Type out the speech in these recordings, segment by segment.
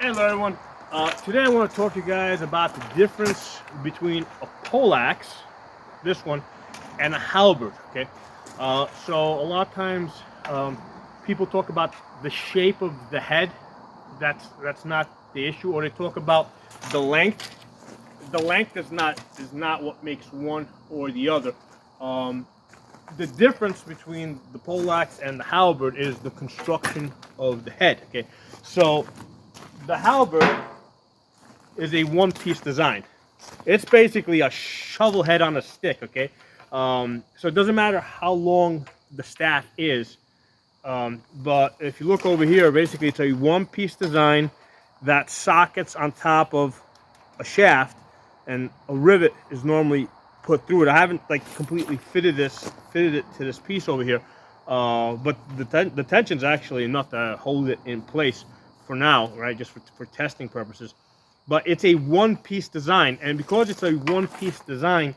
Hello everyone. Today I want to talk to you guys about the difference between a poleaxe, this one, and a halberd. Okay, so a lot of times people talk about the shape of the head. That's not the issue, or they talk about the length. The length is not what makes one or the other. Um, the difference between the poleaxe and the halberd is the construction of the head. Okay, so the halberd is a one-piece design. It's basically a shovel head on a stick, okay? So it doesn't matter how long the staff is, but if you look over here, basically it's a one-piece design that sockets on top of a shaft, and a rivet is normally put through it. I haven't like completely fitted it to this piece over here, but the tension's actually enough to hold it in place for now, right? Just for testing purposes. But it's a one-piece design, and because it's a one-piece design,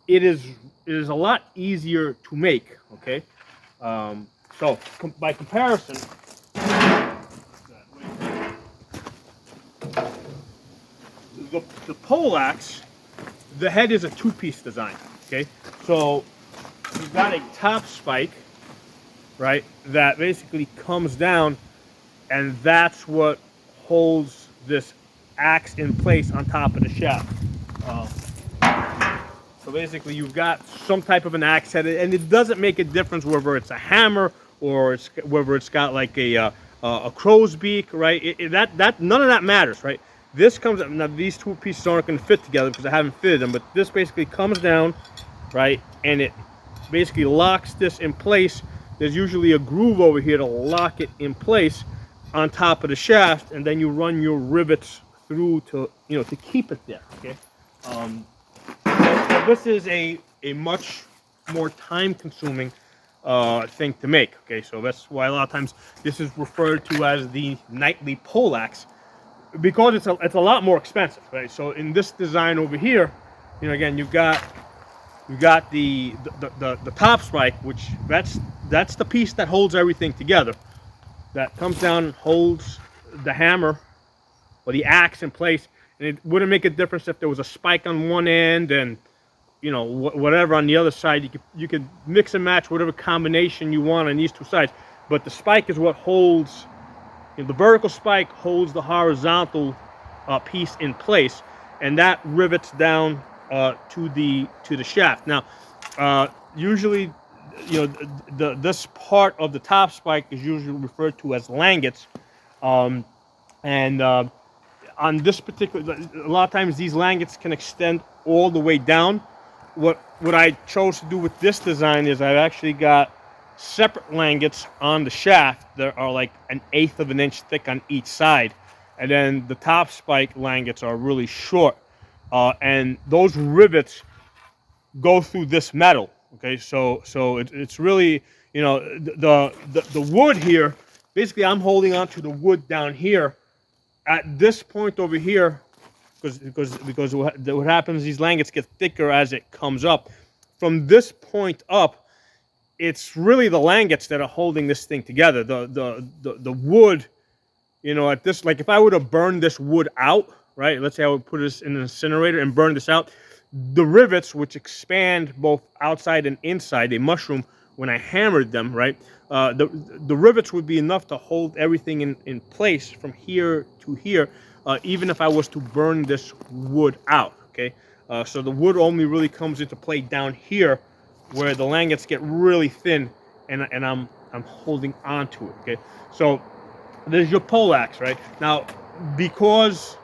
it is a lot easier to make. Okay, so by comparison, the poleaxe, the head is a two-piece design. Okay, so you've got a top spike, right, that basically comes down, and that's what holds this axe in place on top of the shaft. Uh, so basically, you've got some type of an axe head, and it doesn't make a difference whether it's a hammer or whether it's got like a crow's beak, right? That none of that matters, right? This comes up now. These two pieces aren't going to fit together because I haven't fitted them, but this basically comes down, right, and it basically locks this in place. There's usually a groove over here to lock it in place on top of the shaft, and then you run your rivets through to to keep it there. Okay, so this is a much more time-consuming thing to make. Okay, so that's why a lot of times this is referred to as the knightly poleaxe, because it's a lot more expensive, right? So in this design over here, again you've got the top spike, which that's the piece that holds everything together. That comes down and holds the hammer or the axe in place, and it wouldn't make a difference if there was a spike on one end and whatever on the other side. You could mix and match whatever combination you want on these two sides, but the spike is what holds. The vertical spike holds the horizontal piece in place, and that rivets down to the shaft. Now, usually, this part of the top spike is usually referred to as langets, and on this particular, a lot of times these langets can extend all the way down. What I chose to do with this design is I've actually got separate langets on the shaft that are like 1/8 of an inch thick on each side, and then the top spike langets are really short, and those rivets go through this metal. Okay, so it's really the wood here. Basically, I'm holding on to the wood down here at this point over here, because what happens, these langets get thicker as it comes up. From this point up, it's really the langets that are holding this thing together. The wood, at this, like if I were to burn this wood out, right? Let's say I would put this in an incinerator and burn this out. The rivets, which expand both outside and inside, they mushroom when I hammered them, right? The rivets would be enough to hold everything in place from here to here, even if I was to burn this wood out. Okay, so the wood only really comes into play down here, where the langets get really thin, and I'm holding on to it. Okay, so there's your poleaxe, right? Now, because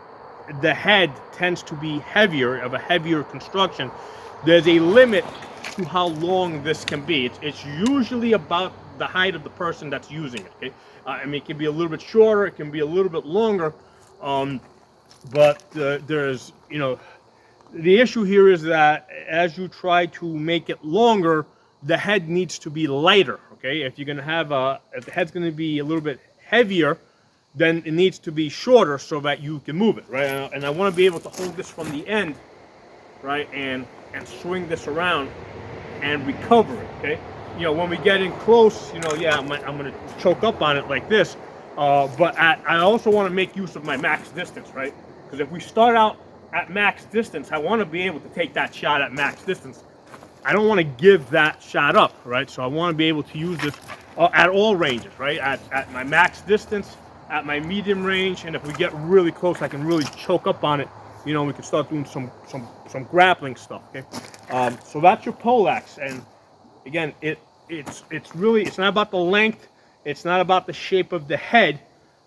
the head tends to be of a heavier construction, there's a limit to how long this can be. It's usually about the height of the person that's using it. Okay, I mean, it can be a little bit shorter, it can be a little bit longer, but there's the issue here is that as you try to make it longer, the head needs to be lighter. Okay, if you're going to have if the head's going to be a little bit heavier, then it needs to be shorter so that you can move it, right? And I want to be able to hold this from the end, right, and swing this around and recover it. Okay, when we get in close, yeah, I'm going to choke up on it like this. But I also want to make use of my max distance, right? Because if we start out at max distance, I want to be able to take that shot at max distance. I don't want to give that shot up, right? So I want to be able to use this at all ranges, right? At my max distance, at my medium range, and if we get really close, I can really choke up on it. You know, we can start doing some grappling stuff. Okay, so that's your poleaxe, and again, it's not about the length, it's not about the shape of the head,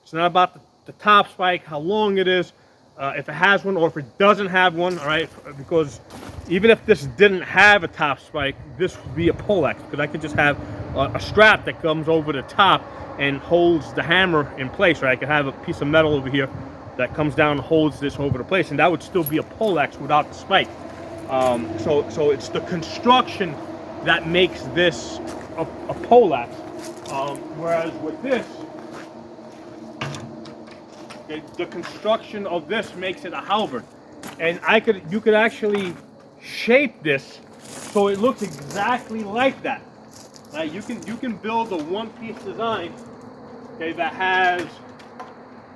it's not about the top spike, how long it is, if it has one or if it doesn't have one. All right, because even if this didn't have a top spike, this would be a poleaxe, because I could just have a strap that comes over the top and holds the hammer in place, right? I could have a piece of metal over here that comes down and holds this over the place, and that would still be a poleaxe without the spike. So it's the construction that makes this a poleaxe, whereas with this, okay, the construction of this makes it a halberd. And you could actually shape this so it looks exactly like that. Right? You can build a one-piece design, okay, that has,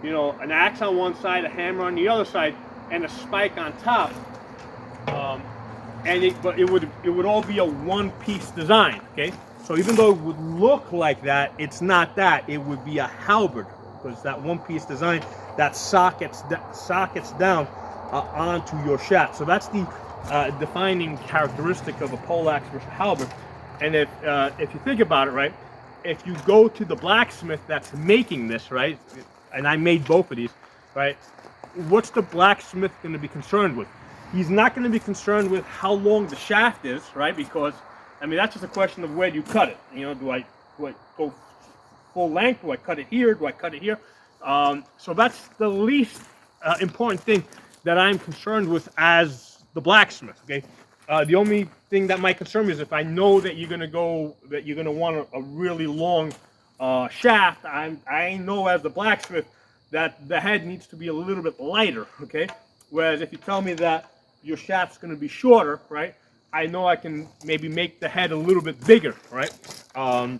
you know, an axe on one side, a hammer on the other side, and a spike on top. But it would all be a one-piece design, okay? So even though it would look like that, it's not that. It would be a halberd, because that one-piece design that sockets down onto your shaft. So that's the defining characteristic of a poleaxe versus halberd. And if you think about it, right, if you go to the blacksmith that's making this, right, and I made both of these, right, what's the blacksmith going to be concerned with? He's not going to be concerned with how long the shaft is, right? Because, I mean, that's just a question of where you cut it. You know, do I go full length? Do I cut it here? Do I cut it here? So that's the least important thing that I'm concerned with as the blacksmith, okay? The only thing that might concern me is if I know that you're going to want a really long shaft, I know as the blacksmith that the head needs to be a little bit lighter, okay? Whereas if you tell me that your shaft's going to be shorter, right, I know I can maybe make the head a little bit bigger, right? You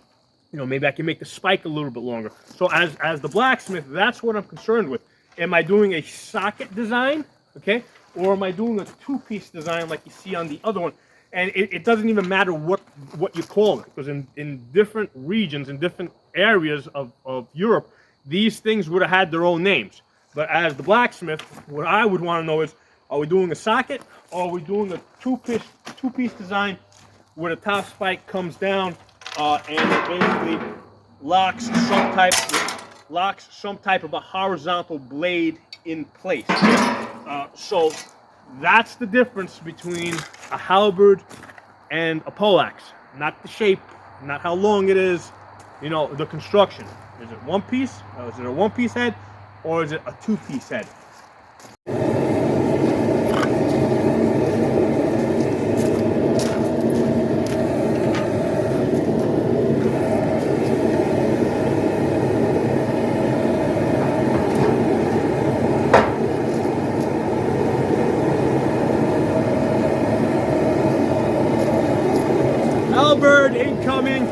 know, maybe I can make the spike a little bit longer. So as the blacksmith, that's what I'm concerned with. Am I doing a socket design, okay, or am I doing a two-piece design like you see on the other one? And it doesn't even matter what you call it, because in different regions, in different areas of Europe, these things would have had their own names. But as the blacksmith, what I would want to know is, are we doing a socket, or are we doing a two-piece design where the top spike comes down and it basically locks some type of a horizontal blade in place? So that's the difference between a halberd and a poleaxe. Not the shape, not how long it is, you know, the construction. Is it one piece? Is it a one-piece head, or is it a two-piece head? Halberd incoming.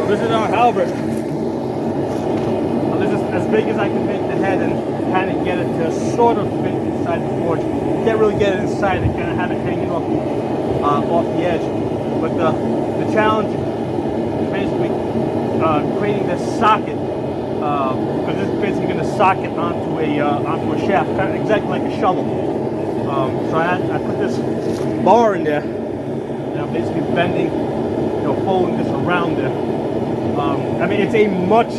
This is our halberd. This is as big as I can make the head and kind of get it to sort of fit inside the forge. Can't really get it inside and kind of have it hanging off the edge. But the challenge is basically creating this socket because this is basically going to socket onto a shaft, kind of exactly like a shovel. So I put this bar in there, and I'm basically bending, folding this around there. I mean, it's a much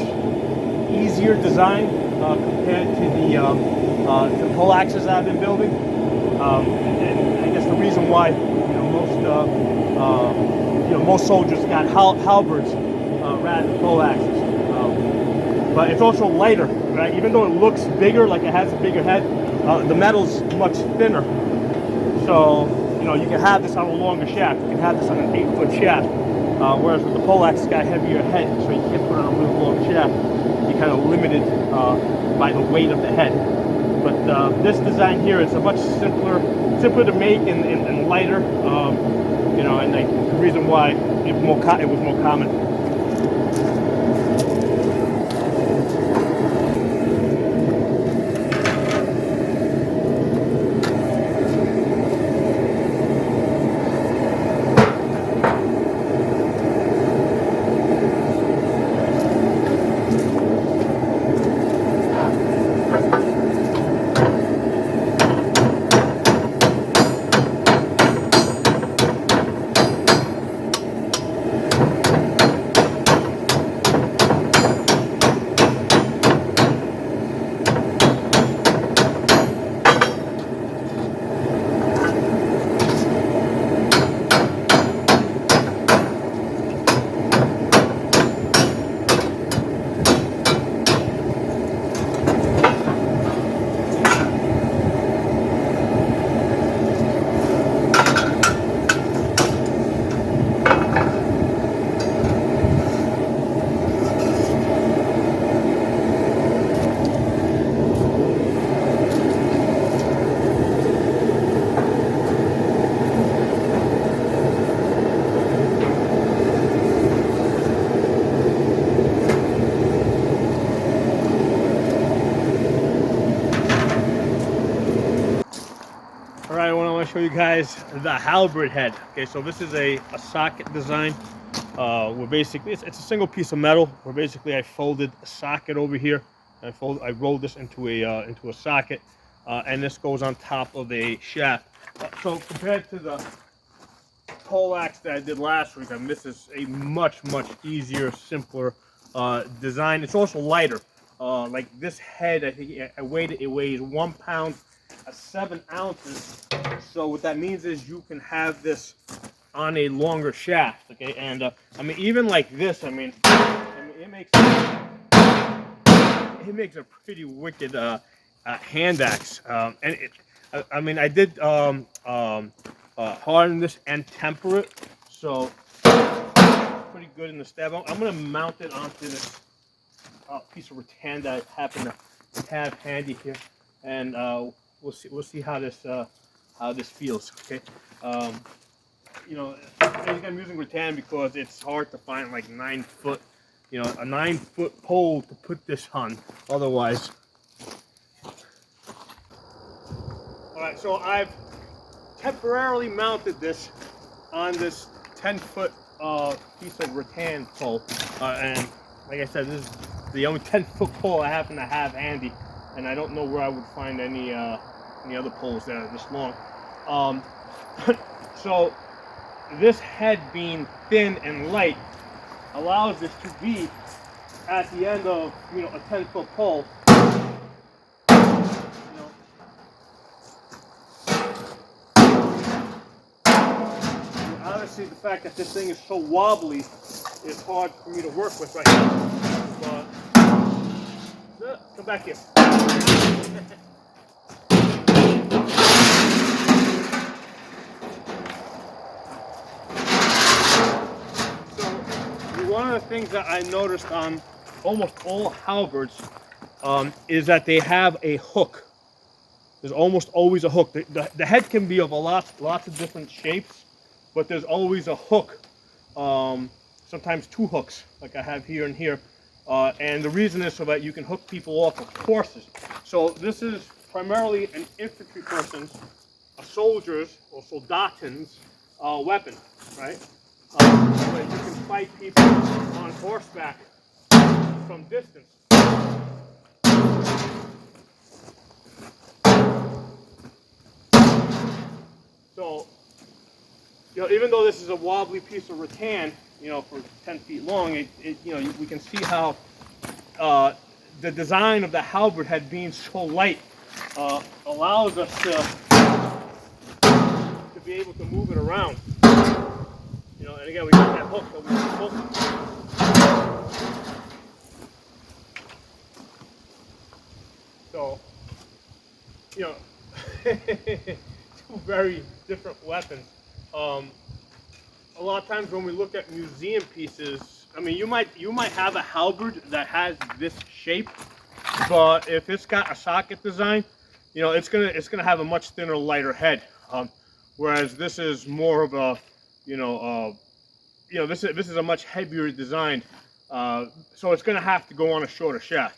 easier design compared to the poleaxes I've been building. And I guess the reason why most soldiers got halberds rather than poleaxes. But it's also lighter, right? Even though it looks bigger, like it has a bigger head, the metal's much thinner. So you can have this on a longer shaft. You can have this on an 8-foot shaft. Whereas with the poleaxe, it's got a heavier head, so you can't put it on a real long shaft. You're kind of limited by the weight of the head. But this design here is a much simpler to make and lighter. And the reason why it was more common. Alright, I want to show you guys the halberd head. Okay, so this is a socket design. Where basically it's a single piece of metal. Where basically I folded a socket over here. I rolled this into a socket, and this goes on top of a shaft. So compared to the poleaxe that I did last week, I mean, this is a much easier, simpler design. It's also lighter. Like this head, I think it weighs 1 pound. 7 ounces. So what that means is you can have this on a longer shaft. Okay, and I mean, even like this, I mean it makes a pretty wicked hand axe. And I mean, I did harden this and temper it, so pretty good in the stab. I'm gonna mount it onto this piece of rattan that I happen to have handy here, and we'll see how this feels. Okay, I think I'm using rattan because it's hard to find like 9-foot, a 9-foot pole to put this on. Otherwise, all right. So I've temporarily mounted this on this 10-foot piece of rattan pole, and like I said, this is the only 10-foot pole I happen to have handy, and I don't know where I would find any other poles that are this long. So this head being thin and light allows this to be at the end of a 10-foot pole. Honestly, the fact that this thing is so wobbly is hard for me to work with right now. But come back here. One of the things that I noticed on almost all halberds is that they have a hook. There's almost always a hook. The head can be of lots of different shapes, but there's always a hook. Sometimes 2 hooks, like I have here and here. And the reason is so that you can hook people off of horses. So this is primarily an infantry person's, a soldier's or soldaten's weapon, right? Where you can fight people on horseback from distance. So, you know, even though this is a wobbly piece of rattan, you know, for 10 feet long, you know, we can see how the design of the halberd head being so light allows us to be able to move it around. You know, and again, we got that hook that we can pull. So, you know, two very different weapons. A lot of times when we look at museum pieces, I mean, you might have a halberd that has this shape, but if it's got a socket design, you know, it's gonna have a much thinner, lighter head. Whereas this is more of a, you know, this is a much heavier design, so it's gonna have to go on a shorter shaft.